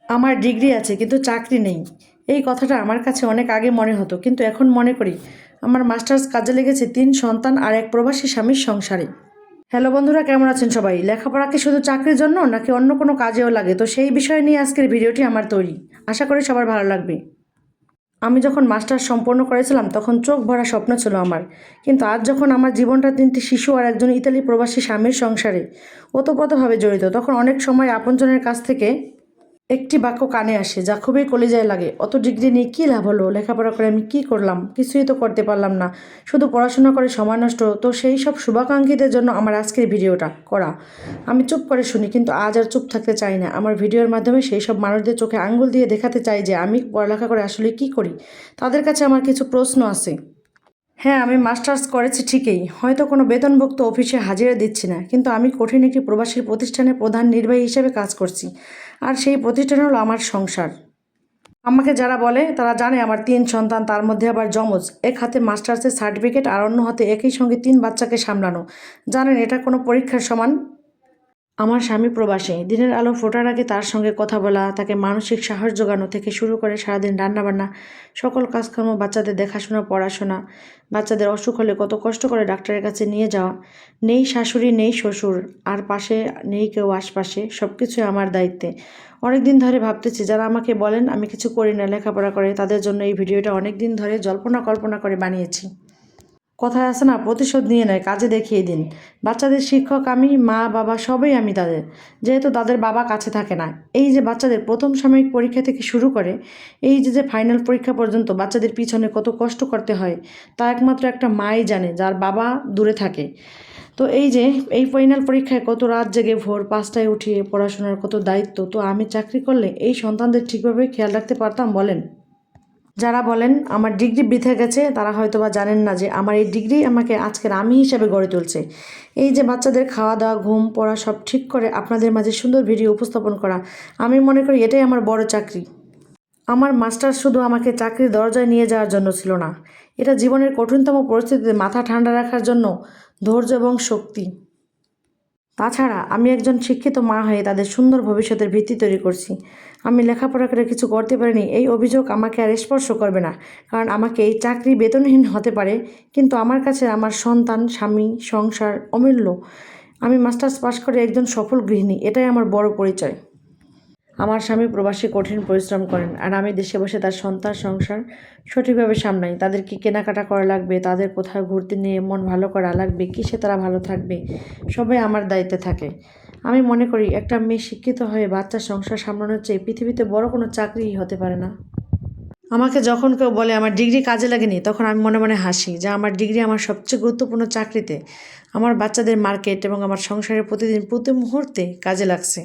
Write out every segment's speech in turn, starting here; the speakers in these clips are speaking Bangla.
আমার ডিগ্রি আছে কিন্তু চাকরি নেই। এই কথাটা আমার কাছে অনেক আগে মনে হতো, কিন্তু এখন মনে করি আমার মাস্টার্স কাজে লেগেছে 3 সন্তান আর এক প্রবাসী স্বামীর সংসারে। হ্যালো বন্ধুরা, কেমন আছেন সবাই? লেখাপড়া কি শুধু চাকরির জন্য নাকি অন্য কোনো কাজেও লাগে? তো সেই বিষয় নিয়ে আজকের ভিডিওটি আমার তৈরি। আশা করি সবার ভালো লাগবে। আমি যখন মাস্টার্স সম্পন্ন করেছিলাম তখন চোখ ভরা স্বপ্ন ছিল আমার, কিন্তু আজ যখন আমার জীবনটা 3টি শিশু আর একজন ইতালি প্রবাসী স্বামীর সংসারে ওতপ্রোতভাবে জড়িত, তখন অনেক সময় আপনজনের কাছ থেকে একটি বাক্য কানে আসে যা খুবই কলিজায় লাগে। অত ডিগ্রি নিয়ে কী লাভ হলো? লেখাপড়া করে আমি কী করলাম? কিছুই তো করতে পারলাম না, শুধু পড়াশোনা করে সময় নষ্ট। তো সেই সব শুভাকাঙ্ক্ষীদের জন্য আমার আজকের ভিডিওটা করা। আমি চুপ করে শুনি, কিন্তু আজ আর চুপ থাকতে চাই না। আমার ভিডিওর মাধ্যমে সেই সব মানুষদের চোখে আঙ্গুল দিয়ে দেখাতে চাই যে আমি পড়ালেখা করে আসলে কী করি। তাদের কাছে আমার কিছু প্রশ্ন আছে। হ্যাঁ, আমি মাস্টার্স করেছি ঠিকই, হয়তো কোনো বেতনভুক্ত অফিসে হাজিরা দিচ্ছি না, কিন্তু আমি কঠিন একটি প্রবাসীর প্রতিষ্ঠানের প্রধান নির্বাহী হিসেবে কাজ করছি। আর সেই প্রতিষ্ঠান হলো আমার সংসার। আমাকে যারা বলে তারা জানে আমার 3 সন্তান, তার মধ্যে আবার যমজ। এক হাতে মাস্টার্সের সার্টিফিকেট আর অন্য হাতে একই সঙ্গে 3 বাচ্চাকে সামলানো। জানেন এটা কোনো পরীক্ষার সমান? আমার স্বামী প্রবাসী। দিনের আলো ফোটার আগে তার সঙ্গে কথা বলা, তাকে মানসিক সাহস জোগানো থেকে শুরু করে সারাদিন রান্নাবান্না, সকল কাজকর্ম, বাচ্চাদের দেখাশোনা, পড়াশোনা, বাচ্চাদের অসুখ হলে কত কষ্ট করে ডাক্তারের কাছে নিয়ে যাওয়া। নেই শাশুড়ি, নেই শ্বশুর, আর পাশে নেই কেউ আশপাশে, সব কিছুই আমার দায়িত্বে। অনেক দিন ধরে ভাবতেছি, যারা আমাকে বলেন আমি কিছু করি না, লেখাপড়া করে, তাদের জন্য এই ভিডিওটা অনেক দিন ধরে জল্পনা কল্পনা করে বানিয়েছি। কথায় আছে না, প্রতিশোধ নিয়ে নেয়, কাজে দেখিয়ে দিন। বাচ্চাদের শিক্ষক আমি, মা বাবা সবই আমি তাদের, যেহেতু তাদের বাবা কাছে থাকে না। এই যে বাচ্চাদের প্রথম সাময়িক পরীক্ষা থেকে শুরু করে এই যে ফাইনাল পরীক্ষা পর্যন্ত বাচ্চাদের পিছনে কত কষ্ট করতে হয়, তা একমাত্র একটা মাই জানে যার বাবা দূরে থাকে। তো এই যে এই ফাইনাল পরীক্ষায় কত রাত জেগে ভোর 5টায় উঠিয়ে পড়াশোনার কত দায়িত্ব, তো আমি চাকরি করলে এই সন্তানদের ঠিকভাবে খেয়াল রাখতে পারতাম বলেন? যারা বলেন আমার ডিগ্রি বৃথা গেছে, তারা হয়তোবা জানেন না যে আমার এই ডিগ্রি আমাকে আজকের আমি হিসেবে গড়ে তুলছে। এই যে বাচ্চাদের খাওয়া দাওয়া, ঘুম, পড়া সব ঠিক করে আপনাদের মাঝে সুন্দর ভিডিও উপস্থাপন করা, আমি মনে করি এটাই আমার বড় চাকরি। আমার মাস্টার্স শুধু আমাকে চাকরির দরজায় নিয়ে যাওয়ার জন্য ছিল না, এটা জীবনের কঠিনতম পরিস্থিতিতে মাথা ঠান্ডা রাখার জন্য ধৈর্য এবং শক্তি। তাছাড়া আমি একজন শিক্ষিত মা হয়ে তাদের সুন্দর ভবিষ্যতের ভিত্তি তৈরি করছি। আমি লেখাপড়া করে কিছু করতে পারিনি, এই অভিযোগ আমাকে আর স্পর্শ করবে না, কারণ আমাকে এই চাকরি বেতনহীন হতে পারে, কিন্তু আমার কাছে আমার সন্তান, স্বামী, সংসার অমূল্য। আমি মাস্টার্স পাশ করে একজন সফল গৃহিণী, এটাই আমার বড় পরিচয়। আমার স্বামী প্রবাসী কঠিন পরিশ্রম করেন, আর আমি দেশে বসে তার সন্তান সংসার সঠিকভাবে সামলাই। তাদের কি কেনাকাটা করা লাগবে, তাদের কোথাও ঘুরতে নিয়ে মন ভালো করা লাগবে, কিসে তারা ভালো থাকবে, সবাই আমার দায়িত্বে থাকে। আমি মনে করি একটা মেয়ে শিক্ষিত হয়ে বাচ্চার সংসার সামলানোর চেয়ে পৃথিবীতে বড় কোনো চাকরিই হতে পারে না। আমাকে যখন কেউ বলে আমার ডিগ্রি কাজে লাগেনি, তখন আমি মনে মনে হাসি, যা আমার ডিগ্রি আমার সবচেয়ে গুরুত্বপূর্ণ চাকরিতে, আমার বাচ্চাদের মার্কেট এবং আমার সংসারের প্রতিদিন প্রতি মুহূর্তে কাজে লাগছে।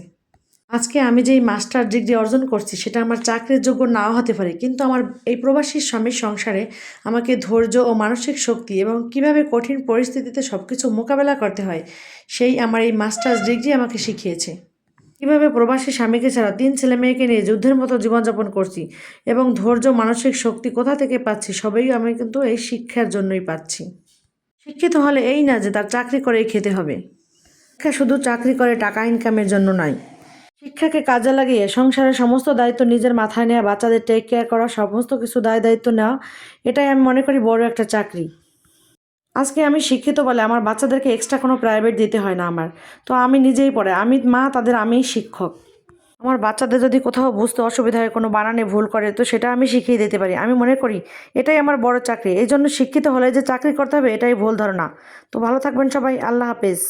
আজকে আমি যেই মাস্টার ডিগ্রি অর্জন করছি সেটা আমার চাকরির যোগ্য নাও হতে পারে, কিন্তু আমার এই প্রবাসী স্বামীর সংসারে আমাকে ধৈর্য ও মানসিক শক্তি এবং কিভাবে কঠিন পরিস্থিতিতে সব কিছু মোকাবেলা করতে হয়, সেই আমার এই মাস্টার্স ডিগ্রি আমাকে শিখিয়েছে। কীভাবে প্রবাসী স্বামীকে ছাড়া 3 ছেলে মেয়েকে নিয়ে যুদ্ধের মতো জীবনযাপন করছি, এবং ধৈর্য, মানসিক শক্তি কোথা থেকে পাচ্ছি, সবই আমি কিন্তু এই শিক্ষার জন্যই পাচ্ছি। শিক্ষিত হলে এই না যে তার চাকরি করেই খেতে হবে। শিক্ষা শুধু চাকরি করে টাকা ইনকামের জন্য নয়। শিক্ষাকে কাজে লাগিয়ে সংসারের সমস্ত দায়িত্ব নিজের মাথায় নেওয়া, বাচ্চাদের টেক কেয়ার করা, সমস্ত কিছু দায়িত্ব নেওয়া, এটাই আমি মনে করি বড় একটা চাকরি। আজকে আমি শিক্ষিত বলে আমার বাচ্চাদেরকে এক্সট্রা কোনো প্রাইভেট দিতে হয় না আমার। তো আমি নিজেই পড়ে, আমি মা, তাদের আমিই শিক্ষক। আমার বাচ্চাদের যদি কোথাও বুঝতে অসুবিধা হয়, কোনো বানানে ভুল করে, তো সেটা আমি শিখিয়ে দিতে পারি। আমি মনে করি এটাই আমার বড় চাকরি। এই জন্য শিক্ষিত হলে যে চাকরি করতে হবে এটাই ভুল ধারণা। তো ভালো থাকবেন সবাই, আল্লাহ হাফেজ।